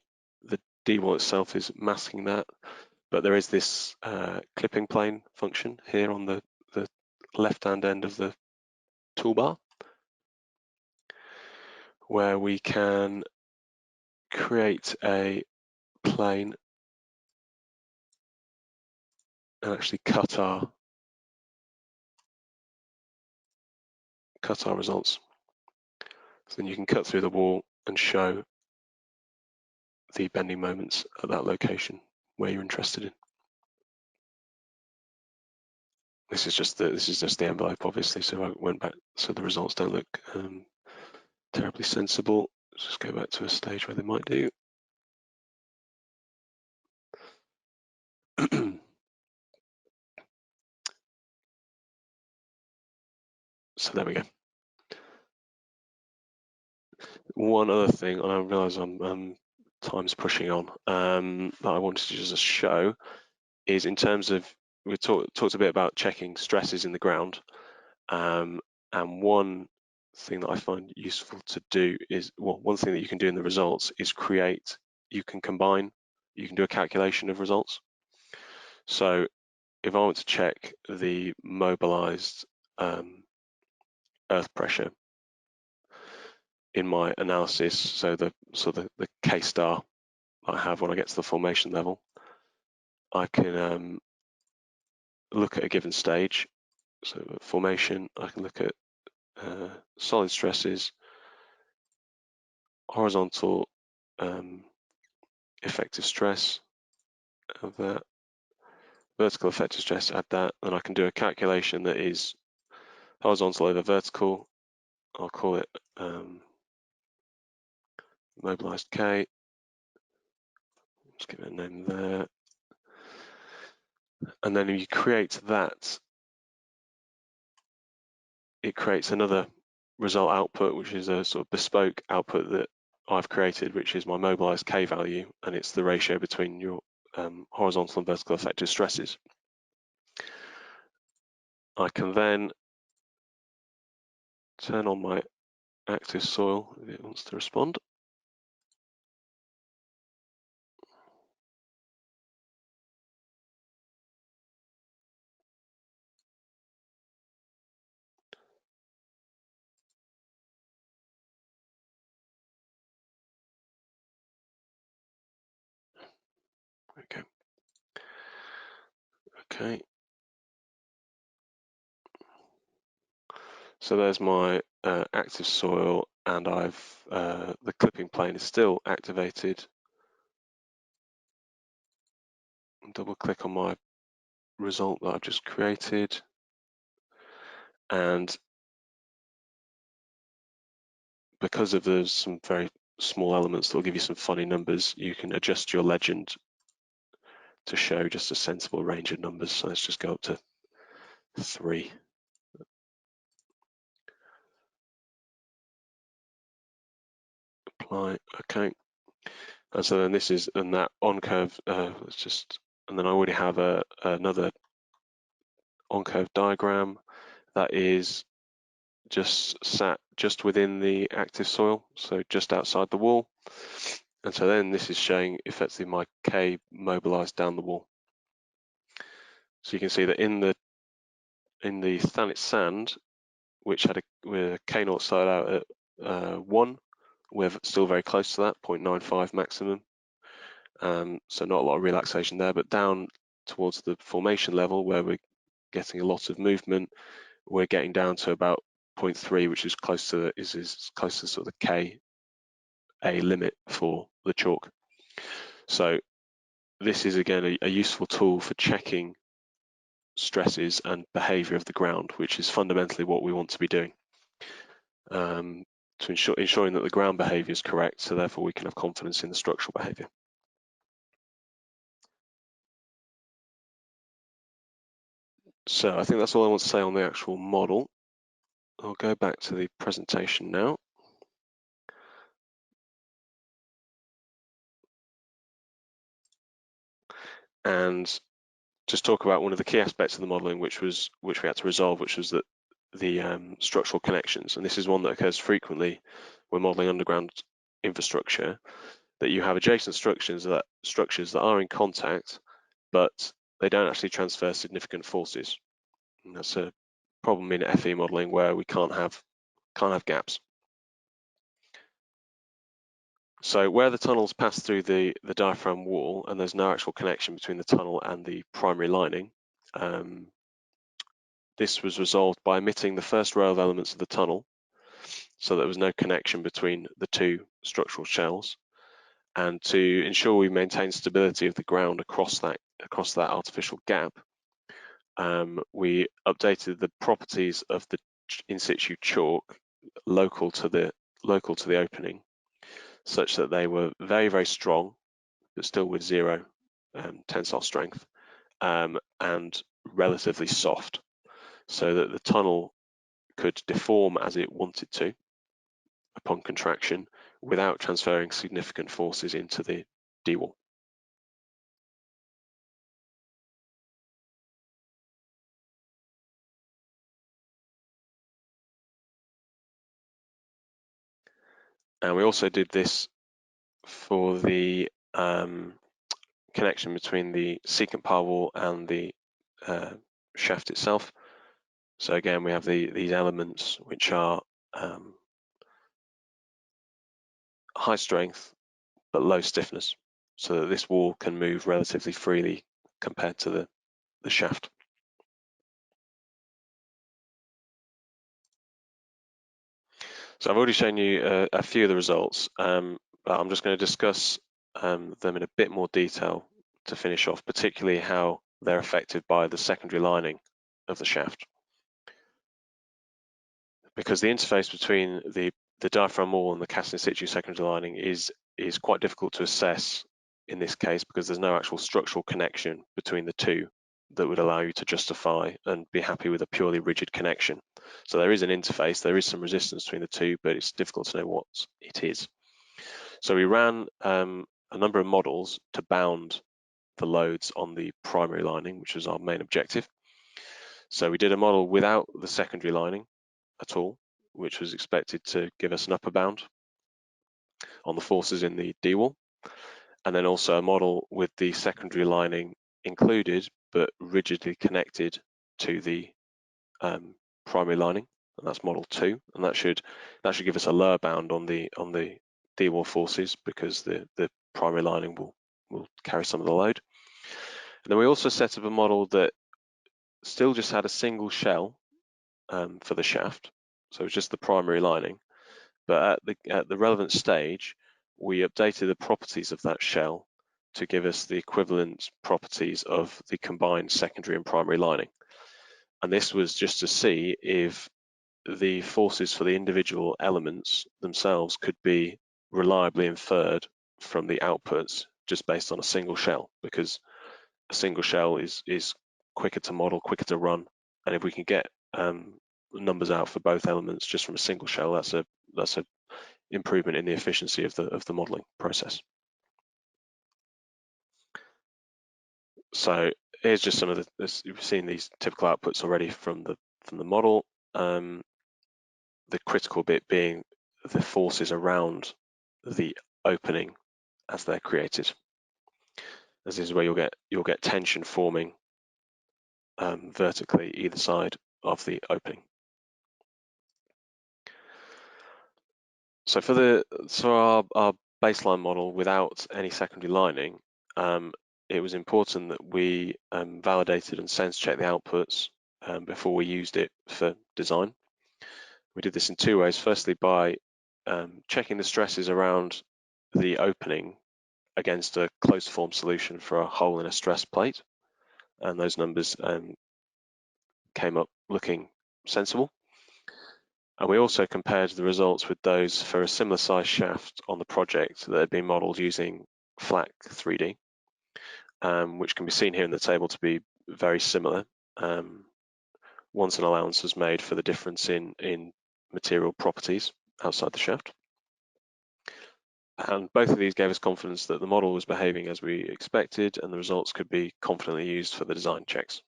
D wall itself is masking that, but there is this clipping plane function here on the left-hand end of the toolbar, where we can create a plane and actually cut our results. So then you can cut through the wall and show the bending moments at that location where you're interested in. This is just the envelope, obviously, so I went back so the results don't look terribly sensible. Let's just go back to a stage where they might do. So there we go. One other thing, and I realise time's pushing on, that I wanted to just show is in terms of, we talked a bit about checking stresses in the ground, and one thing that I find useful to do is, well, one thing that you can do in the results is you can do a calculation of results. So if I want to check the mobilized earth pressure, in my analysis, so the K star I have when I get to the formation level, I can look at a given stage. So at formation, I can look at solid stresses, horizontal effective stress of that, vertical effective stress, add that, and I can do a calculation that is horizontal over vertical. I'll call it mobilized K. Just give it a name there. And then if you create that, it creates another result output, which is a sort of bespoke output that I've created, which is my mobilized K value, and it's the ratio between your horizontal and vertical effective stresses. I can then turn on my active soil if it wants to respond. Okay. So there's my active soil, and I've the clipping plane is still activated. Double click on my result that I've just created, and because of there's some very small elements that will give you some funny numbers, you can adjust your legend to show just a sensible range of numbers. So let's just go up to 3. Apply, okay. And so then this is, and that on curve, let's just, and then I already have another on curve diagram that is just sat just within the active soil, so just outside the wall. And so then this is showing effectively my K mobilized down the wall. So you can see that in the Thanet sand, which had a K0 started out at 1, we're still very close to that, 0.95 maximum. So not a lot of relaxation there, but down towards the formation level where we're getting a lot of movement, we're getting down to about 0.3, which is close to close to sort of the K a limit for the chalk. So this is again a useful tool for checking stresses and behavior of the ground, which is fundamentally what we want to be doing, to ensuring that the ground behavior is correct, so therefore we can have confidence in the structural behavior. So I think that's all I want to say on the actual model. I'll go back to the presentation now. And just talk about one of the key aspects of the modelling, which we had to resolve, which was that the structural connections. And this is one that occurs frequently when modelling underground infrastructure, that you have adjacent structures that are in contact, but they don't actually transfer significant forces. And that's a problem in FE modelling where we can't have gaps. So where the tunnels pass through the diaphragm wall and there's no actual connection between the tunnel and the primary lining, this was resolved by omitting the first row of elements of the tunnel, so there was no connection between the two structural shells, and to ensure we maintain stability of the ground across that artificial gap, we updated the properties of the in situ chalk local to the opening, such that they were very, very strong, but still with 0 tensile strength, and relatively soft, so that the tunnel could deform as it wanted to upon contraction without transferring significant forces into the D-wall. And we also did this for the connection between the secant pile wall and the shaft itself. So again, we have these elements which are high strength but low stiffness, so that this wall can move relatively freely compared to the shaft. So I've already shown you a few of the results, but I'm just going to discuss them in a bit more detail to finish off, particularly how they're affected by the secondary lining of the shaft. Because the interface between the diaphragm wall and the cast in situ secondary lining is quite difficult to assess in this case, because there's no actual structural connection between the two that would allow you to justify and be happy with a purely rigid connection. So there is an interface, there is some resistance between the two, but it's difficult to know what it is. So we ran a number of models to bound the loads on the primary lining, which was our main objective. So we did a model without the secondary lining at all, which was expected to give us an upper bound on the forces in the D wall, and then also a model with the secondary lining included but rigidly connected to the primary lining, and that's model 2, and that should give us a lower bound on the D wall forces, because the primary lining will carry some of the load. And then we also set up a model that still just had a single shell for the shaft, so it's just the primary lining, but at the relevant stage we updated the properties of that shell to give us the equivalent properties of the combined secondary and primary lining. And this was just to see if the forces for the individual elements themselves could be reliably inferred from the outputs just based on a single shell, because a single shell is quicker to model, quicker to run, and if we can get numbers out for both elements just from a single shell, that's a improvement in the efficiency of the modeling process. So here's just some of you've seen these typical outputs already from the model. The critical bit being the forces around the opening as they're created. This is where you'll get tension forming vertically either side of the opening. So for our baseline model without any secondary lining, it was important that we validated and sense checked the outputs before we used it for design. We did this in two ways. Firstly, by checking the stresses around the opening against a closed form solution for a hole in a stress plate, and those numbers came up looking sensible. And we also compared the results with those for a similar size shaft on the project that had been modelled using FLAC 3D, which can be seen here in the table to be very similar. Once an allowance was made for the difference in material properties outside the shaft. And both of these gave us confidence that the model was behaving as we expected, and the results could be confidently used for the design checks.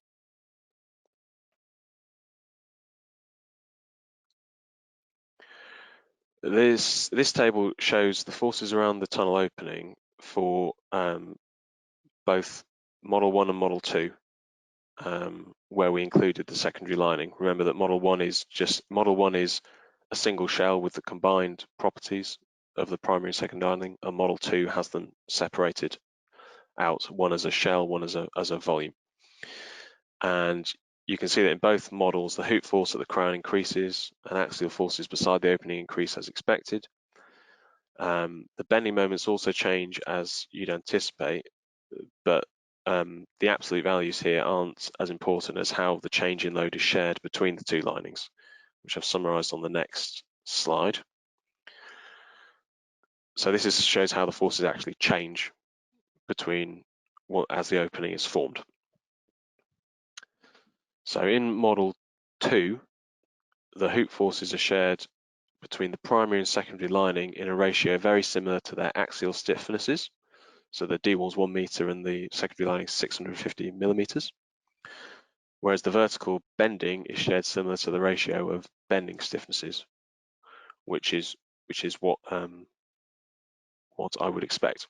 This table shows the forces around the tunnel opening for both Model 1 and Model 2, where we included the secondary lining. Remember that Model 1 is a single shell with the combined properties of the primary and secondary lining, and Model 2 has them separated out, one as a shell, one as a volume. And you can see that in both models, the hoop force at the crown increases and axial forces beside the opening increase as expected. The bending moments also change as you'd anticipate, but the absolute values here aren't as important as how the change in load is shared between the two linings, which I've summarized on the next slide. So this shows how the forces actually change between as the opening is formed. So in Model 2, the hoop forces are shared between the primary and secondary lining in a ratio very similar to their axial stiffnesses. So the D wall is 1 meter and the secondary lining is 650 millimeters. Whereas the vertical bending is shared similar to the ratio of bending stiffnesses, which is what I would expect.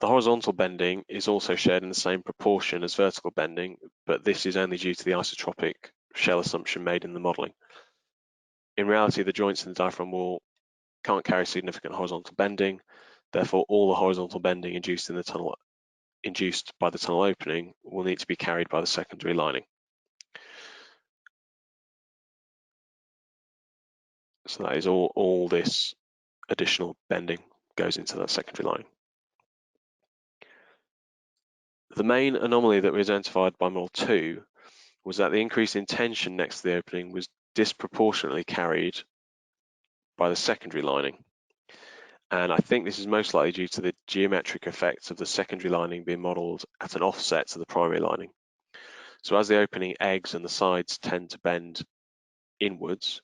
The horizontal bending is also shared in the same proportion as vertical bending, but this is only due to the isotropic shell assumption made in the modelling. In reality, the joints in the diaphragm wall can't carry significant horizontal bending. Therefore, all the horizontal bending induced in the tunnel, induced by the tunnel opening, will need to be carried by the secondary lining. So that is all this additional bending goes into that secondary lining. The main anomaly that we identified by model 2 was that the increase in tension next to the opening was disproportionately carried by the secondary lining. And I think this is most likely due to the geometric effects of the secondary lining being modelled at an offset to the primary lining. So as the opening eggs and the sides tend to bend inwards,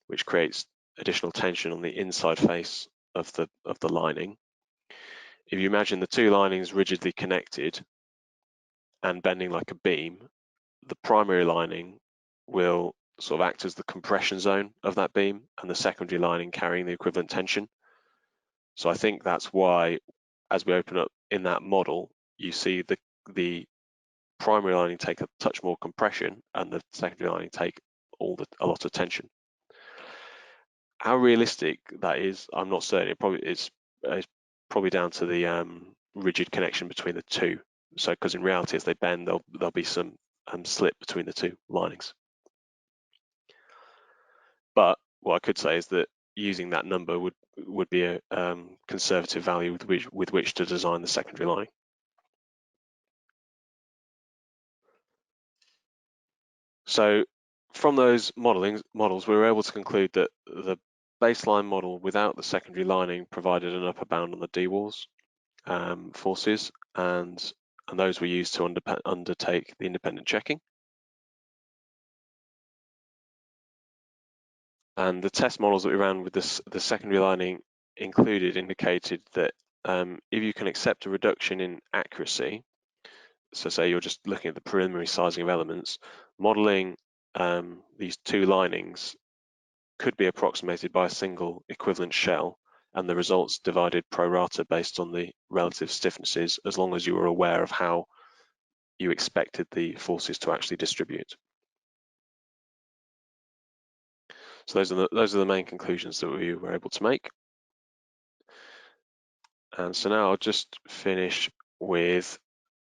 which creates additional tension on the inside face of the lining. If you imagine the two linings rigidly connected and bending like a beam, the primary lining will sort of act as the compression zone of that beam and the secondary lining carrying the equivalent tension. So I think that's why, as we open up in that model, you see the primary lining take a touch more compression and the secondary lining take a lot of tension. How realistic that is, I'm not certain. It's probably down to the rigid connection between the two. So, because in reality, as they bend, there'll be some slip between the two linings. But what I could say is that using that number would be a conservative value with which to design the secondary lining. So from those models, we were able to conclude that the baseline model without the secondary lining provided an upper bound on the D-walls forces, and those were used to undertake the independent checking. And the test models that we ran with the secondary lining included indicated that if you can accept a reduction in accuracy, so say you're just looking at the preliminary sizing of elements, modeling these two linings could be approximated by a single equivalent shell, and the results divided pro rata based on the relative stiffnesses, as long as you were aware of how you expected the forces to actually distribute. So those are the main conclusions that we were able to make. And so now I'll just finish with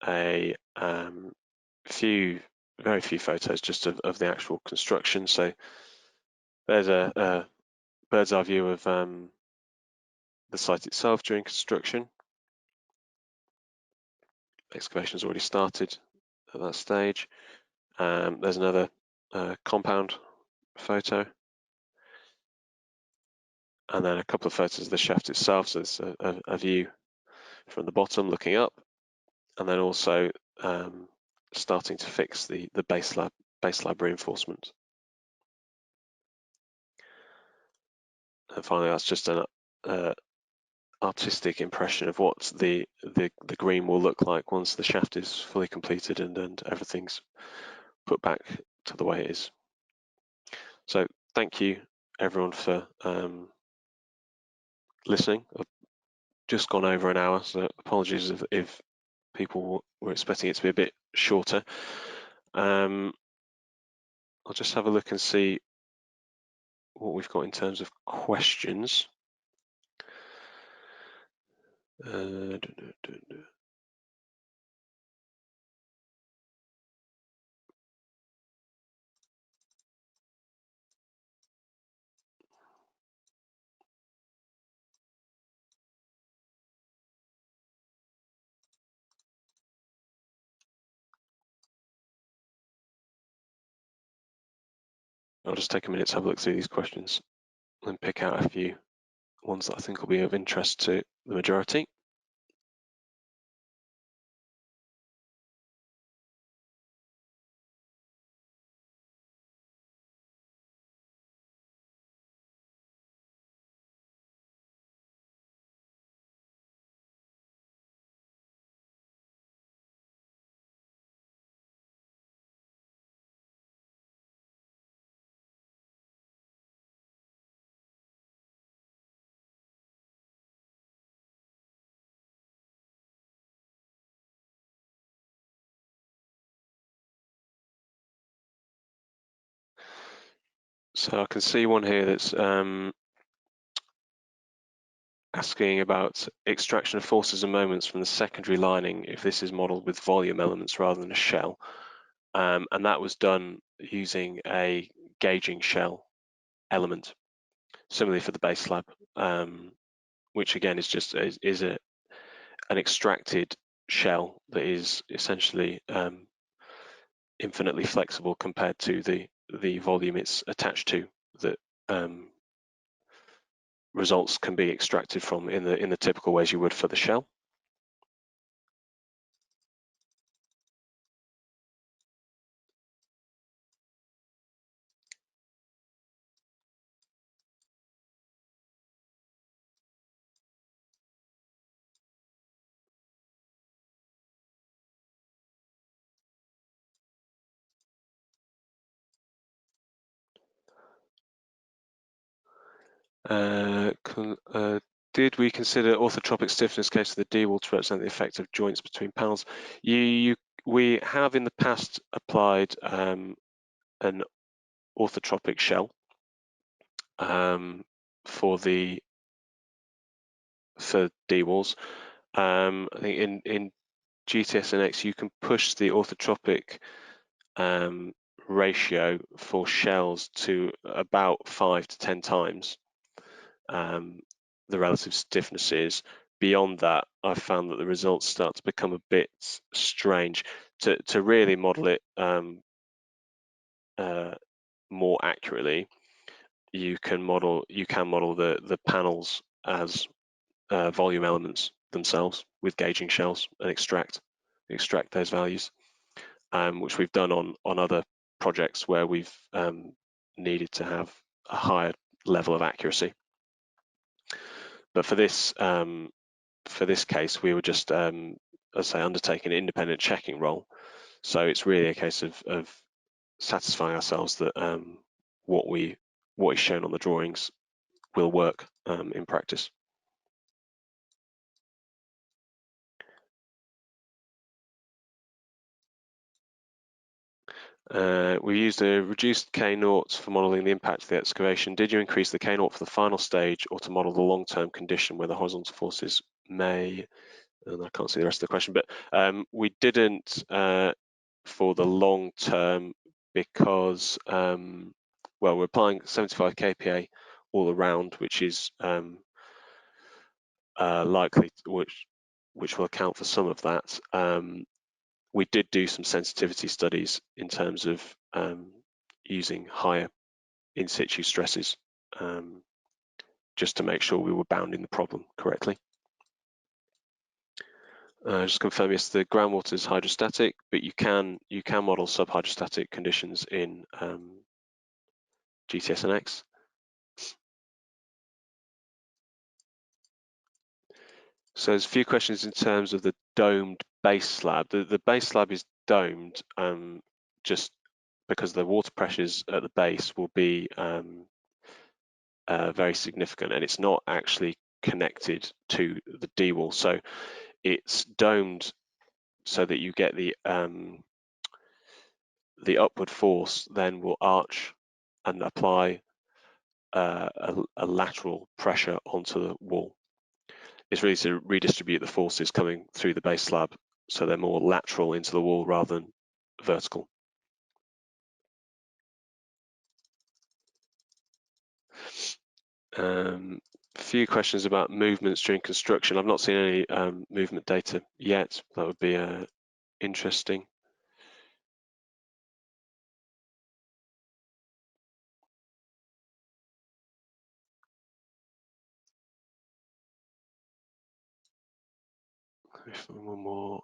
a very few photos just of the actual construction. So there's a bird's eye view of the site itself during construction. Excavation's already started at that stage. There's another compound photo, and then a couple of photos of the shaft itself. So it's a view from the bottom looking up, and then also starting to fix the base slab reinforcement. And finally, that's just an artistic impression of what the green will look like once the shaft is fully completed and everything's put back to the way it is. So thank you everyone for listening. I've just gone over an hour, so apologies if people were expecting it to be a bit shorter. I'll just have a look and see what we've got in terms of questions. I'll just take a minute to have a look through these questions and pick out a few ones that I think will be of interest to the majority. So I can see one here that's asking about extraction of forces and moments from the secondary lining if this is modelled with volume elements rather than a shell. And that was done using a gauging shell element, similarly for the base slab, which again is just an extracted shell that is essentially infinitely flexible compared to the volume it's attached to, that results can be extracted from in the typical ways you would for the shell. Did we consider orthotropic stiffness case of the D-wall to represent the effect of joints between panels? We have in the past applied an orthotropic shell for D-walls. I think in GTS NX you can push the orthotropic ratio for shells to about 5 to 10 times the relative stiffnesses. Beyond that, I've found that the results start to become a bit strange. To really model it more accurately, you can model the panels as volume elements themselves with gauging shells and extract those values, which we've done on other projects where we've needed to have a higher level of accuracy. But for this case, we were just, as I say, undertaking an independent checking role. So it's really a case of satisfying ourselves that what is shown on the drawings will work in practice. We used a reduced K0 for modelling the impact of the excavation. Did you increase the K0 for the final stage or to model the long-term condition where the horizontal forces may, and I can't see the rest of the question, but we didn't for the long term because, well, we're applying 75 kPa all around, which is likely, which will account for some of that. We did do some sensitivity studies in terms of using higher in situ stresses just to make sure we were bounding the problem correctly. Just confirm, yes, the groundwater is hydrostatic, but you can model subhydrostatic conditions in GTS NX. So there's a few questions in terms of the domed base slab. The base slab is domed just because the water pressures at the base will be very significant, and it's not actually connected to the D-wall. So it's domed so that you get the upward force then will arch and apply a lateral pressure onto the wall. It's really to redistribute the forces coming through the base slab so they're more lateral into the wall rather than vertical. Few questions about movements during construction. I've not seen any movement data yet. That would be interesting. One more.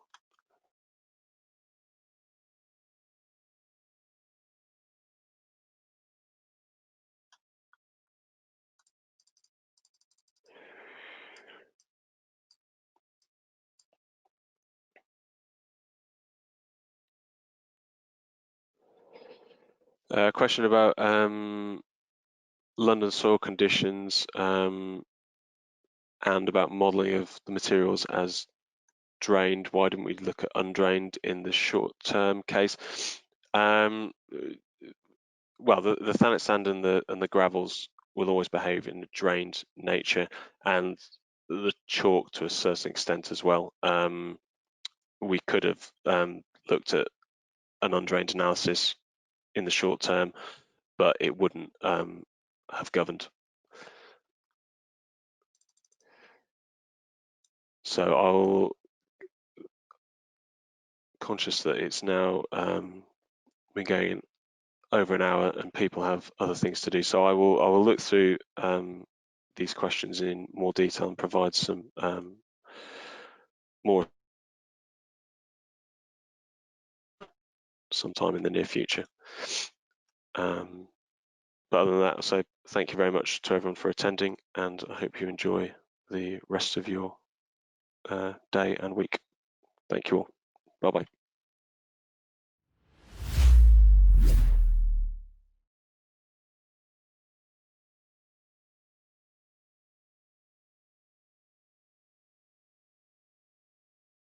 Question about London soil conditions and about modelling of the materials as drained. Why didn't we look at undrained in the short-term case? Well, the thanate sand and the gravels will always behave in a drained nature, and the chalk to a certain extent as well. We could have looked at an undrained analysis in the short term, but it wouldn't have governed. So I'll, conscious that it's now been going over an hour and people have other things to do, so I will look through these questions in more detail and provide some more sometime in the near future. But other than that, I'll say thank you very much to everyone for attending, and I hope you enjoy the rest of your day and week. Thank you all. Bye-bye.